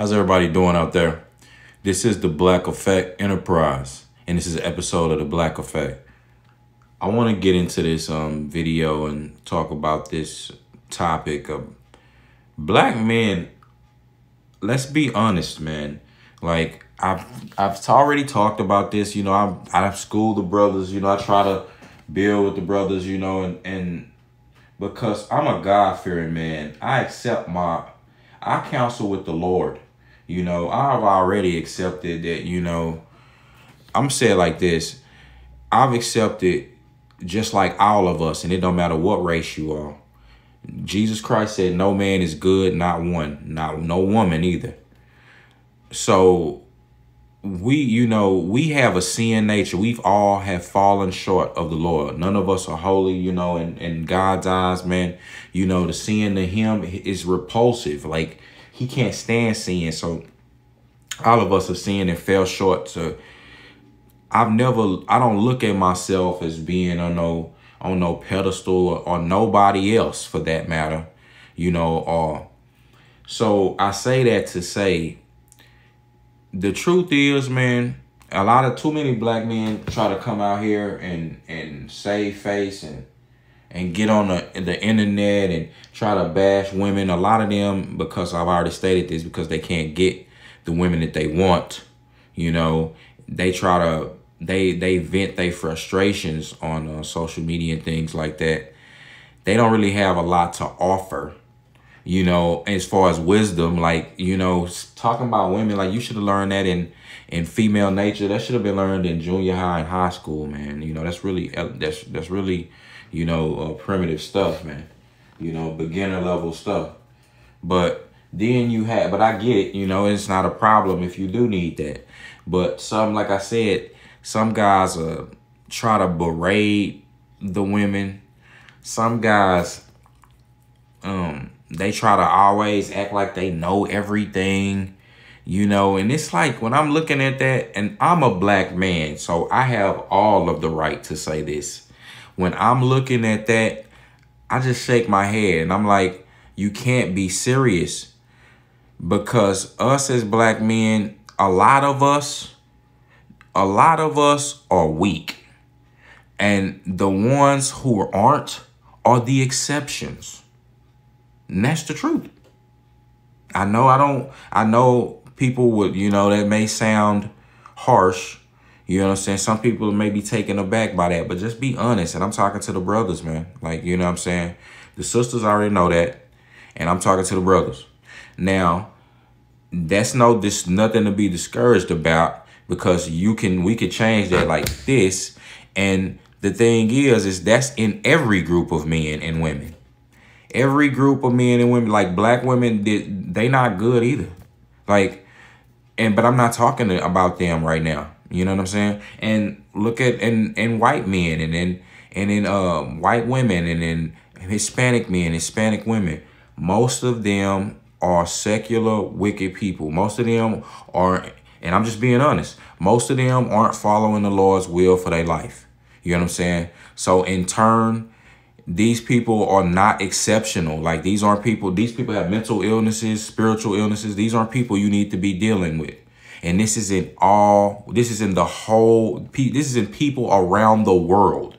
How's everybody doing out there? This is the Blackeffect Enterprise, and this is an episode of the Blackeffect. I want to get into this video and talk about this topic of black men. Let's be honest, man. Like I've already talked about this. You know, I've schooled the brothers. You know, I try to build with the brothers. You know, and because I'm a God-fearing man, I counsel with the Lord. You know, I've already accepted that, you know, I'm saying like this. I've accepted just like all of us, and it don't matter what race you are. Jesus Christ said no man is good, not one, no woman either. So we have a sin nature. We've all have fallen short of the Lord. None of us are holy, you know, in God's eyes, man. You know, the sin to him is repulsive. Like, he can't stand sin. So all of us have sinned and fell short. So I don't look at myself as being on no pedestal or nobody else for that matter, you know. So I say that to say, the truth is, man, too many black men try to come out here and save face and get on the internet and try to bash women. A lot of them, because I've already stated this, because they can't get the women that they want, you know, they vent their frustrations on social media and things like that. They don't really have a lot to offer, you know, as far as wisdom. Like, you know, talking about women, like, you should have learned that in female nature. That should have been learned in junior high and high school, man. You know, that's really, you know, primitive stuff, man. You know, beginner level stuff. But then but I get it, you know, it's not a problem if you do need that. But like I said, some guys try to berate the women. Some guys, they try to always act like they know everything, you know. And it's like, when I'm looking at that, and I'm a black man, so I have all of the right to say this. When I'm looking at that, I just shake my head and I'm like, you can't be serious. Because us as black men, a lot of us are weak. And the ones who aren't are the exceptions. And that's the truth. I know people would, you know, that may sound harsh. You know what I'm saying? Some people may be taken aback by that, but just be honest. And I'm talking to the brothers, man. Like, you know what I'm saying? The sisters already know that. And I'm talking to the brothers. Now, that's nothing to be discouraged about, because we could change that like this. And the thing is that's in every group of men and women. Every group of men and women, like black women, they not good either. Like, but I'm not talking about them right now. You know what I'm saying? And look at in white men and in white women and in Hispanic men, Hispanic women. Most of them are secular, wicked people. Most of them are, and I'm just being honest, most of them aren't following the Lord's will for their life. You know what I'm saying? So in turn, these people are not exceptional. Like, these people have mental illnesses, spiritual illnesses. These aren't people you need to be dealing with. And this is in people around the world.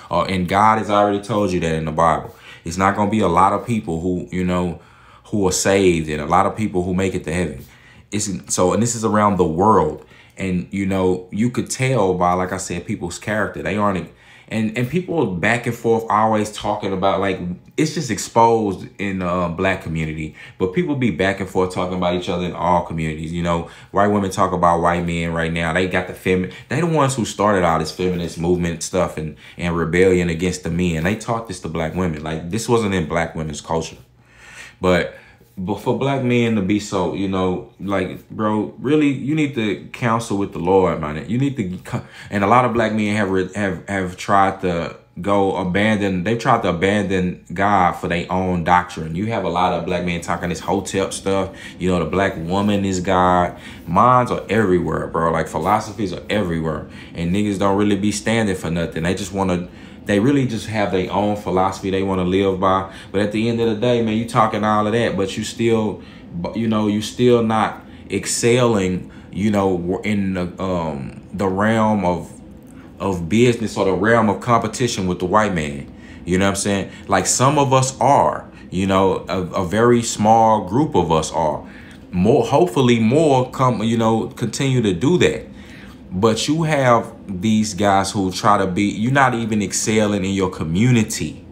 And God has already told you that in the Bible. It's not going to be a lot of people who, you know, who are saved, and a lot of people who make it to heaven. And this is around the world. And, you know, you could tell by, like I said, people's character. They aren't, and people back and forth always talking about, like, it's just exposed in the black community, but people be back and forth talking about each other in all communities. You know, white women talk about white men right now. They got they the ones who started all this feminist movement stuff and rebellion against the men. They taught this to black women. Like, this wasn't in black women's culture. But for black men to be so, you know, like, bro, really, you need to counsel with the Lord, man. You need to, and a lot of black men have tried to they've tried to abandon God for their own doctrine. You have a lot of black men talking this hotep stuff. You know, the black woman is God. Minds are everywhere, bro. Like, philosophies are everywhere. And niggas don't really be standing for nothing. They really just have their own philosophy they want to live by. But at the end of the day, man, you talking all of that, but you still, you know, you still not excelling, you know, in the realm of business or the realm of competition with the white man. You know what I'm saying? Like some of us are, you know, a very small group of us are. More, hopefully more come, you know, continue to do that. But you have these guys who try to be, you're not even excelling in your community.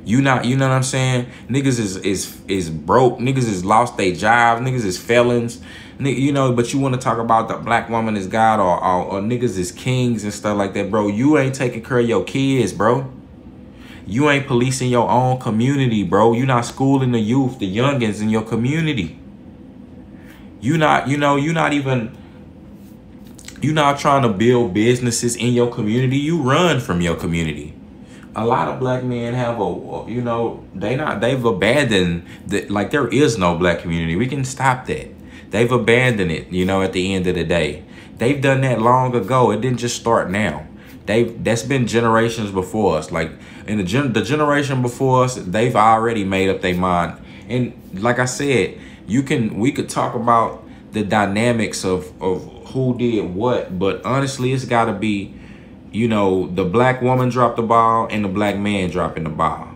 You not, you know what I'm saying? Niggas is broke. Niggas is lost their jobs. Niggas is felons. You know, but you want to talk about the black woman is God or niggas is kings and stuff like that, bro. You ain't taking care of your kids, bro. You ain't policing your own community, bro. You not schooling the youth, the youngins in your community. You not, you know, you not trying to build businesses in your community. You run from your community. A lot of black men have you know, they've abandoned like there is no black community. We can stop that. They've abandoned it, you know, at the end of the day. They've done that long ago. It didn't just start now. That's been generations before us. Like in the generation before us, they've already made up their mind. And like I said, we could talk about the dynamics of who did what, but honestly, it's gotta be, you know, the black woman dropped the ball and the black man dropping the ball.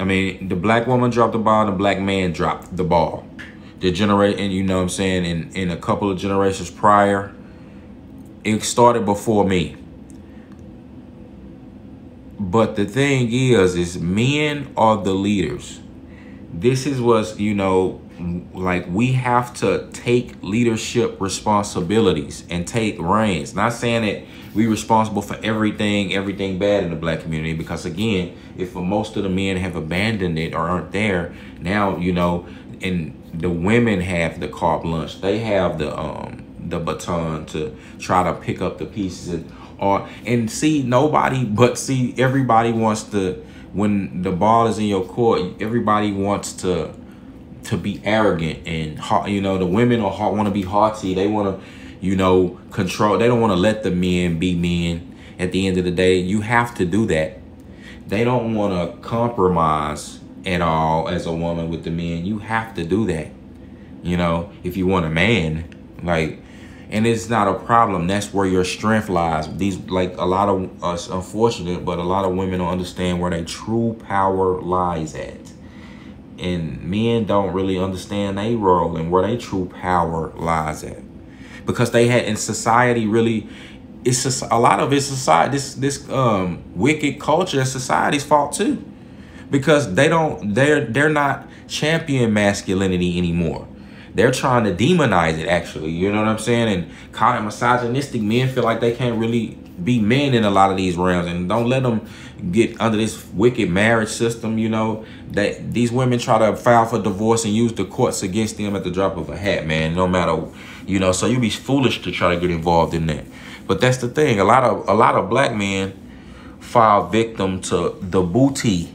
I mean, the black woman dropped the ball and the black man dropped the ball. The generation, you know what I'm saying, in a couple of generations prior, it started before me. But the thing is men are the leaders. This is what's, you know, like we have to take leadership responsibilities and take reins. Not saying that we responsible for everything bad in the black community, because again, if most of the men have abandoned it or aren't there now, you know, and the women have the carte blanche, they have the baton to try to pick up the pieces and see everybody wants to, when the ball is in your court, everybody wants to be arrogant and, you know, the women want to be haughty. They want to, you know, control. They don't want to let the men be men. At the end of the day, you have to do that. They don't want to compromise at all as a woman with the men. You have to do that, you know, if you want a man. Like, and it's not a problem. That's where your strength lies. These, like, a lot of us, unfortunate, but a lot of women don't understand where their true power lies at. And men don't really understand their role and where their true power lies at. Because they had in society really, it's just, a lot of it's society, this wicked culture is society's fault too. Because they're not champion masculinity anymore. They're trying to demonize it, actually. You know what I'm saying? And call it misogynistic. Men feel like they can't really be men in a lot of these realms, and don't let them get under this wicked marriage system. You know, that these women try to file for divorce and use the courts against them at the drop of a hat, man. No matter, you know, so you be foolish to try to get involved in that. But that's the thing. A lot of black men fall victim to the booty.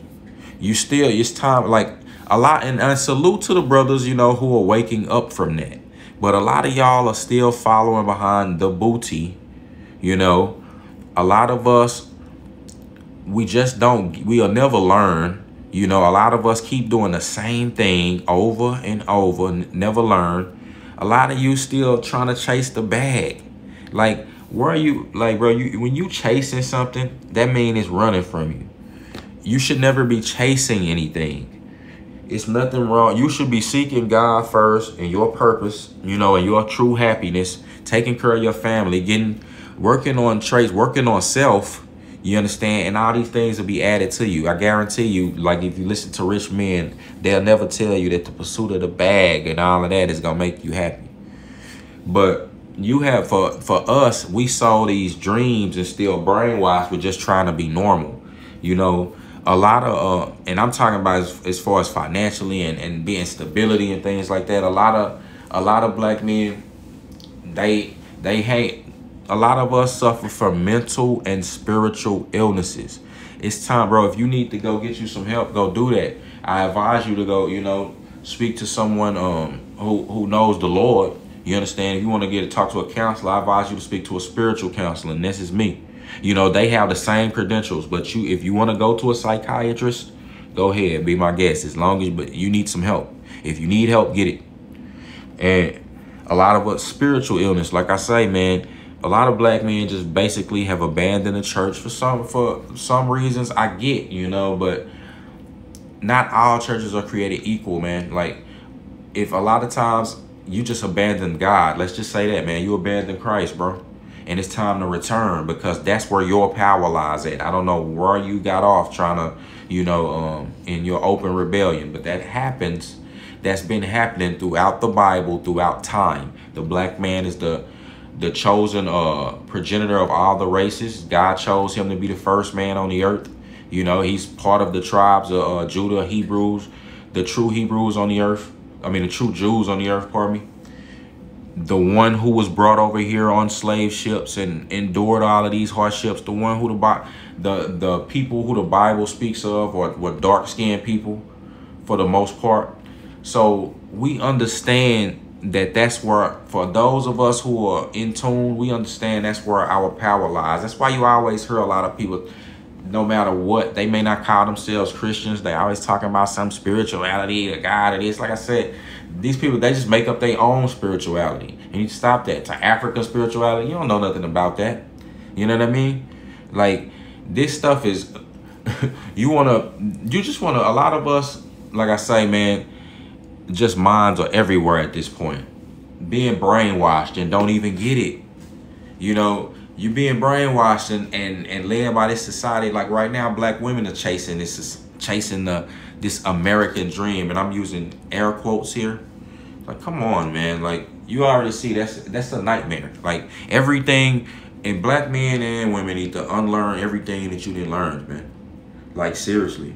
It's time, like a lot, and I salute to the brothers, you know, who are waking up from that. But a lot of y'all are still following behind the booty, you know. A lot of us, we'll never learn. You know, a lot of us keep doing the same thing over and over, never learn. A lot of you still trying to chase the bag. Like, where are you, like, bro, when you chasing something, that means it's running from you. You should never be chasing anything. It's nothing wrong. You should be seeking God first and your purpose, you know, and your true happiness, taking care of your family, working on traits, working on self, you understand? And all these things will be added to you. I guarantee you, like if you listen to rich men, they'll never tell you that the pursuit of the bag and all of that is going to make you happy. But you have, for us, we saw these dreams and still brainwashed with just trying to be normal, you know. A lot of, and I'm talking about as far as financially and being stability and things like that. A lot of black men, they hate. A lot of us suffer from mental and spiritual illnesses. It's time, bro. If you need to go get you some help, go do that. I advise you to go, you know, speak to someone who knows the Lord. You understand? If you want to talk to a counselor, I advise you to speak to a spiritual counselor, and this is me. You know, they have the same credentials, but if you want to go to a psychiatrist, go ahead, be my guest. As long as, but you need some help. If you need help, get it. And A lot of us spiritual illness. Like I say, man, a lot of black men just basically have abandoned the church for some reasons. I get, you know, but not all churches are created equal, man. Like, if a lot of times you just abandon God, let's just say that, man, you abandon Christ, bro. And it's time to return, because that's where your power lies at. I don't know where you got off trying to, you know, in your open rebellion, but that happens. That's been happening throughout the Bible, throughout time. The black man is the chosen progenitor of all the races. God chose him to be the first man on the earth. You know, he's part of the tribes of Judah, Hebrews, the true Hebrews on the earth. I mean, the true Jews on the earth, pardon me. The one who was brought over here on slave ships and endured all of these hardships. The one who the people who the Bible speaks of were dark-skinned people for the most part. So we understand that that's where, for those of us who are in tune, we understand that's where our power lies. That's why you always hear a lot of people, no matter what, they may not call themselves Christians. They always talking about some spirituality, a God, it is. Like I said, these people, they just make up their own spirituality. And you stop that. To African spirituality, you don't know nothing about that. You know what I mean? Like, this stuff is, you just want to, a lot of us, like I say, man, just minds are everywhere at this point. Being brainwashed and don't even get it. You know, you being brainwashed and led by this society. Like right now, black women are chasing this American dream, and I'm using air quotes here. Like, come on, man. Like, you already see that's a nightmare. Like, everything, and black men and women need to unlearn everything that you didn't learn, man. Like, seriously,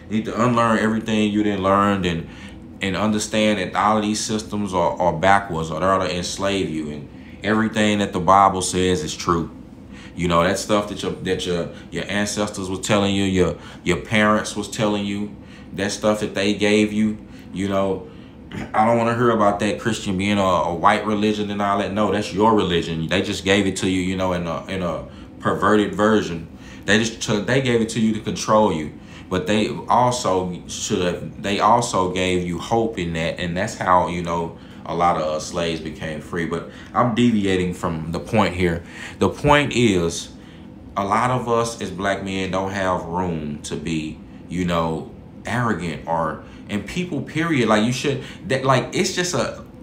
you need to unlearn everything you didn't learn and understand that all of these systems are backwards, or they're to enslave you, and everything that the Bible says is true. You know, that stuff that your ancestors was telling you, your parents was telling you, that stuff that they gave you. You know, I don't want to hear about that Christian being a white religion and all that. No, that's your religion. They just gave it to you, you know, in a perverted version. They gave it to you to control you. But they also gave you hope in that, and that's how, you know, a lot of slaves became free. But I'm deviating from the point here. The point is, a lot of us as black men don't have room to be, you know, arrogant and people, period. Like, you should, that, like, it's just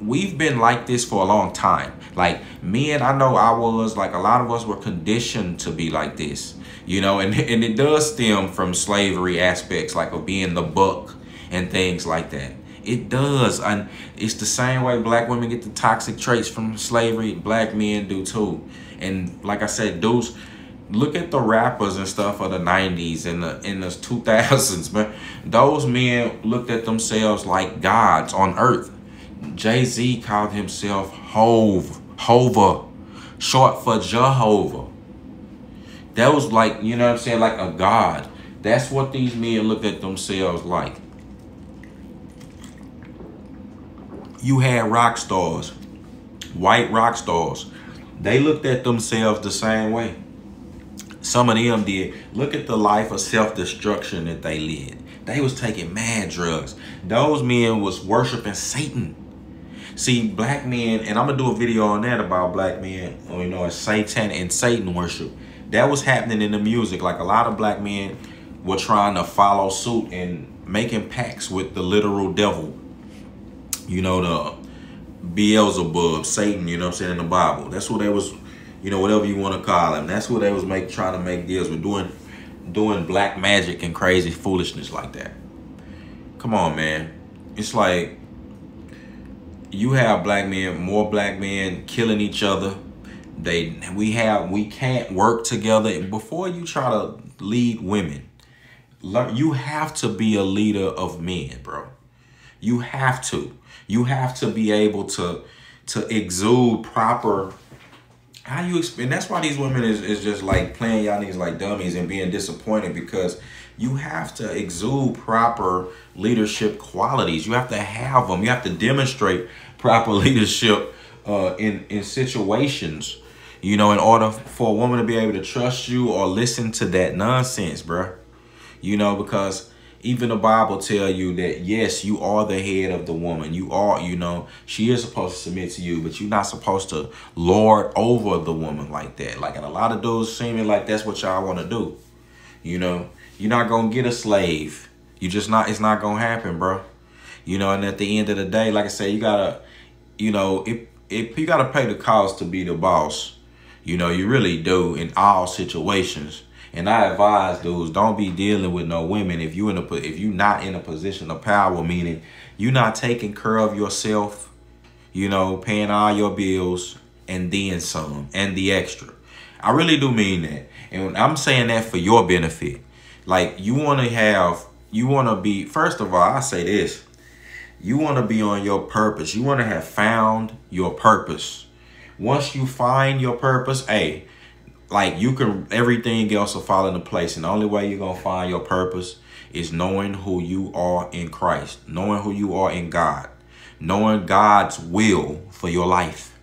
we've been like this for a long time. Like, men, I know I was, like, a lot of us were conditioned to be like this. You know, and it does stem from slavery aspects, like of being the buck and things like that. It does. And it's the same way black women get the toxic traits from slavery, black men do too. And like I said, dudes, look at the rappers and stuff of the 90s and in the 2000s, man. Those men looked at themselves like gods on earth. Jay-Z called himself Hova, short for Jehovah. That was like, you know what I'm saying, like a god. That's what these men looked at themselves like. You had rock stars, white rock stars. They looked at themselves the same way. Some of them did. Look at the life of self-destruction that they led. They was taking mad drugs. Those men was worshiping Satan. See, black men, and I'm going to do a video on that about black men, you know, Satan and Satan worship. That was happening in the music. Like, a lot of black men were trying to follow suit and making pacts with the literal devil. You know, the Beelzebub, Satan, you know what I'm saying, in the Bible. That's what they was, you know, whatever you want to call him. That's what they was trying to make deals with, doing black magic and crazy foolishness like that. Come on, man. It's like, you have black men, more black men killing each other. We can't work together. Before you try to lead women, you have to be a leader of men, bro. You have to be able to exude proper. How you explain? That's why these women is just like playing y'all niggas like dummies and being disappointed, because you have to exude proper leadership qualities. You have to have them. You have to demonstrate proper leadership in situations, you know, in order for a woman to be able to trust you or listen to that nonsense, bro. You know, because even the Bible tell you that, yes, you are the head of the woman. You are, you know, she is supposed to submit to you, but you're not supposed to lord over the woman like that. Like, and a lot of dudes seeming like that's what y'all want to do. You know, you're not going to get a slave. You just not, it's not going to happen, bro. You know, and at the end of the day, like I said, you got to, you know, if you got to pay the cost to be the boss, you know, you really do in all situations. And I advise dudes, don't be dealing with no women if you're not in a position of power, meaning you're not taking care of yourself, you know, paying all your bills and then some and the extra. I really do mean that. And I'm saying that for your benefit. Like, you want to be, first of all, I say this, you want to be on your purpose. You want to have found your purpose. Once you find your purpose, hey, like, you can, everything else will fall into place. And the only way you're going to find your purpose is knowing who you are in Christ, knowing who you are in God, knowing God's will for your life.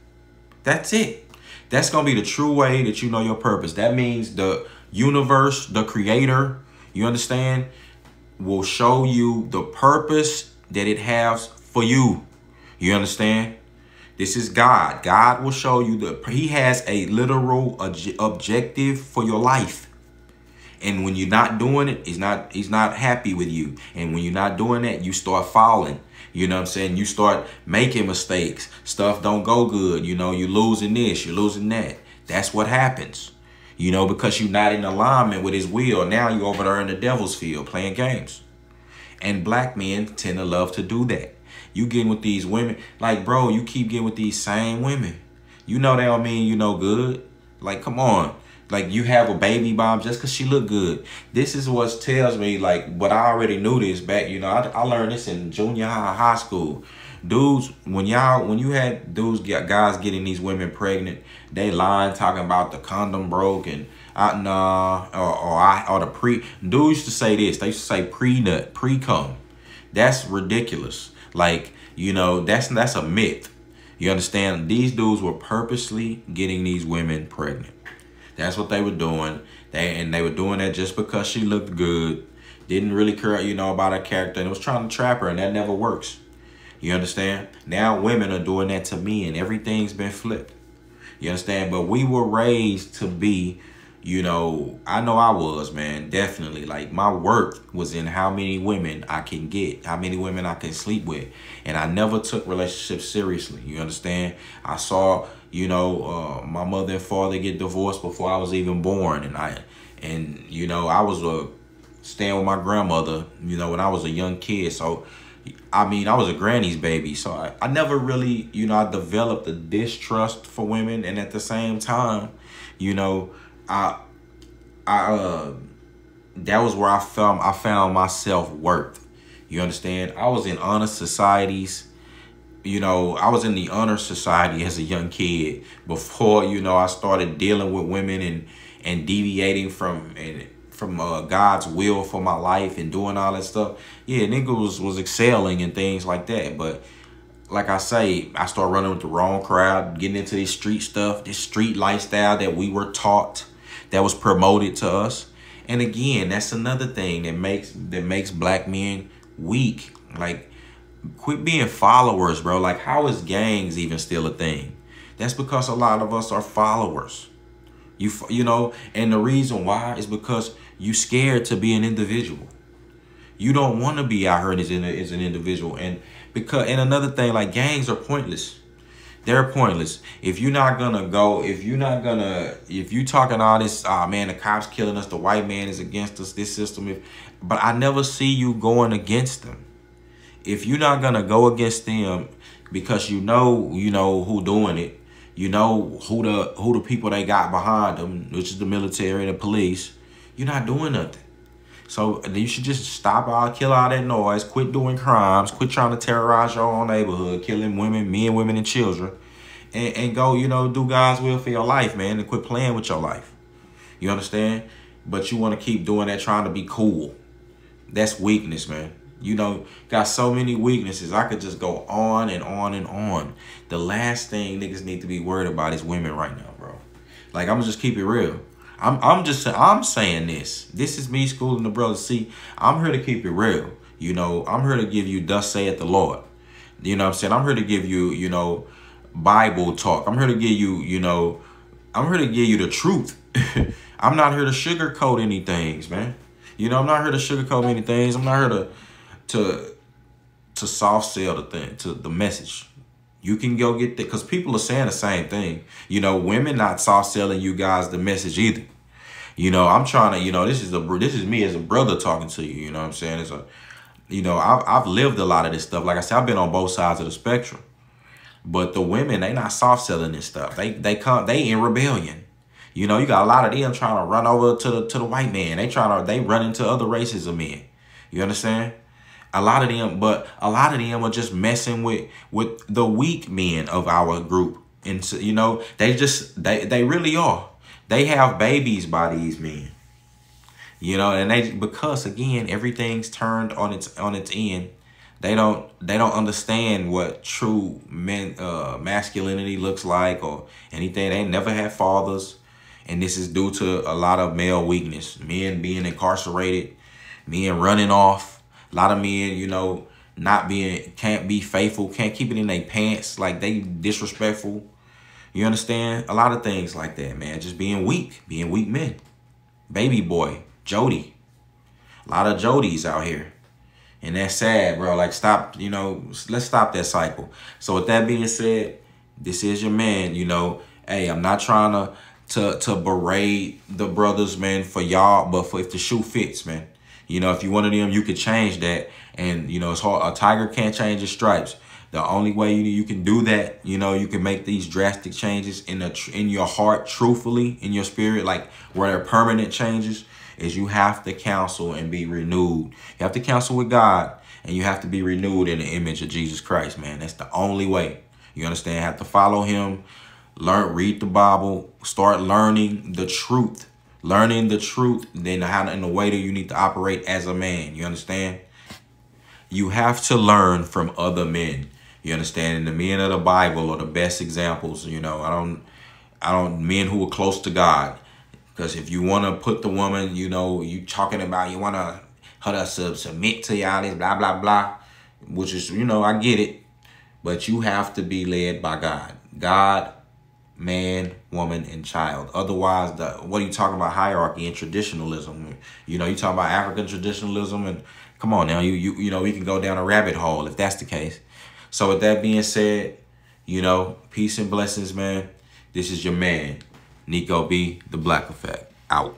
That's it. That's going to be the true way that you know your purpose. That means the universe, the creator, you understand, will show you the purpose that it has for you. You understand? This is God. God will show you he has a literal objective for your life. And when you're not doing it, he's not happy with you. And when you're not doing that, you start falling. You know what I'm saying? You start making mistakes. Stuff don't go good. You know, you're losing this, you're losing that. That's what happens. You know, because you're not in alignment with his will. Now you're over there in the devil's field playing games. And black men tend to love to do that. You getting with these women, like, bro, you keep getting with these same women. You know they don't mean you no good. Like, come on. Like, you have a baby bomb just because she look good. This is what tells me, like, but I already knew this back, you know, I learned this in junior high school. Dudes, when you had dudes, guys getting these women pregnant, they lying, talking about the condom broke and or the pre. Dudes used to say this. They used to say pre-nut, pre-cum. That's ridiculous. Like, you know, that's a myth. You understand? These dudes were purposely getting these women pregnant. That's what they were doing. They were doing that just because she looked good. Didn't really care, you know, about her character. And it was trying to trap her, and that never works. You understand? Now women are doing that to men. Everything's been flipped. You understand? But we were raised to be, you know I was, man, definitely. Like, my worth was in how many women I can get, how many women I can sleep with. And I never took relationships seriously. You understand? I saw, you know, my mother and father get divorced before I was even born. And you know, I was staying with my grandmother, you know, when I was a young kid. So, I mean, I was a granny's baby. So I never really, you know, I developed a distrust for women. And at the same time, you know, that was where I found my self-worth. You understand? I was in honor societies. You know, I was in the honor society as a young kid before, you know, I started dealing with women and deviating from God's will for my life and doing all that stuff. Yeah, nigga was excelling and things like that. But like I say, I started running with the wrong crowd, getting into this street stuff, this street lifestyle that we were taught, that was promoted to us. And again, that's another thing that makes black men weak. Like, quit being followers, bro. Like, how is gangs even still a thing? That's because a lot of us are followers. You know, and the reason why is because you scared to be an individual. You don't want to be out here as an individual. And another thing, like, gangs are pointless. They're pointless. If you're not gonna go, if you talking all this, oh man, the cops killing us, the white man is against us, this system, but I never see you going against them. If you're not gonna go against them because you know who doing it, you know who the people they got behind them, which is the military and the police, you're not doing nothing. So you should just kill all that noise, quit doing crimes, quit trying to terrorize your own neighborhood, killing women, men, women, and children, and go, you know, do God's will for your life, man, and quit playing with your life. You understand? But you want to keep doing that, trying to be cool. That's weakness, man. You know, got so many weaknesses. I could just go on and on and on. The last thing niggas need to be worried about is women right now, bro. Like, I'm gonna just keep it real. I'm saying this. This is me schooling the brothers. See, I'm here to keep it real. You know, I'm here to give you thus saith the Lord. You know what I'm saying? I'm here to give you, you know, Bible talk. I'm here to give you, you know, I'm here to give you the truth. I'm not here to sugarcoat any things, man. You know, I'm not here to sugarcoat any things. I'm not here to soft sell the thing, to the message. You can go get that, because people are saying the same thing. You know, women not soft selling you guys the message either. You know, I'm trying to, you know, this is me as a brother talking to you. You know what I'm saying? It's a, you know, I've lived a lot of this stuff. Like I said, I've been on both sides of the spectrum. But the women, they not soft selling this stuff. They in rebellion. You know, you got a lot of them trying to run over to the white man. They run into other races of men. You understand? A lot of them are just messing with the weak men of our group. And so, you know, they really are. They have babies by these men. You know, and because again, everything's turned on its end. They don't understand what true masculinity looks like or anything. They never had fathers. And this is due to a lot of male weakness. Men being incarcerated, men running off. A lot of men, you know, can't be faithful, can't keep it in their pants, like they disrespectful. You understand? A lot of things like that, man. Just being weak men. Baby boy, Jody. A lot of Jodies out here. And that's sad, bro. Like, stop, you know, let's stop that cycle. So with that being said, this is your man, you know. Hey, I'm not trying to berate the brothers, man, for y'all, but for if the shoe fits, man. You know, if you one of them, you could change that. And, you know, it's hard. A tiger can't change his stripes. The only way you can do that, you know, you can make these drastic changes in your heart, truthfully, in your spirit, like where they're permanent changes, is you have to counsel and be renewed. You have to counsel with God, and you have to be renewed in the image of Jesus Christ, man. That's the only way. You understand? Have to follow him, read the Bible, start learning the truth. Learning the truth, then how in the way that you need to operate as a man. You understand? You have to learn from other men. You understand? And the men of the Bible are the best examples. You know, I don't men who are close to God. Because if you want to put the woman, you know, you talking about you want her to submit to y'all, this blah, blah, blah, which is, you know, I get it. But you have to be led by God. God, man, woman, and child. Otherwise, what are you talking about? Hierarchy and traditionalism. You know, you talking about African traditionalism, and come on now, you know, we can go down a rabbit hole if that's the case. So with that being said, you know, peace and blessings, man. This is your man, Nico B, the Black Effect, out.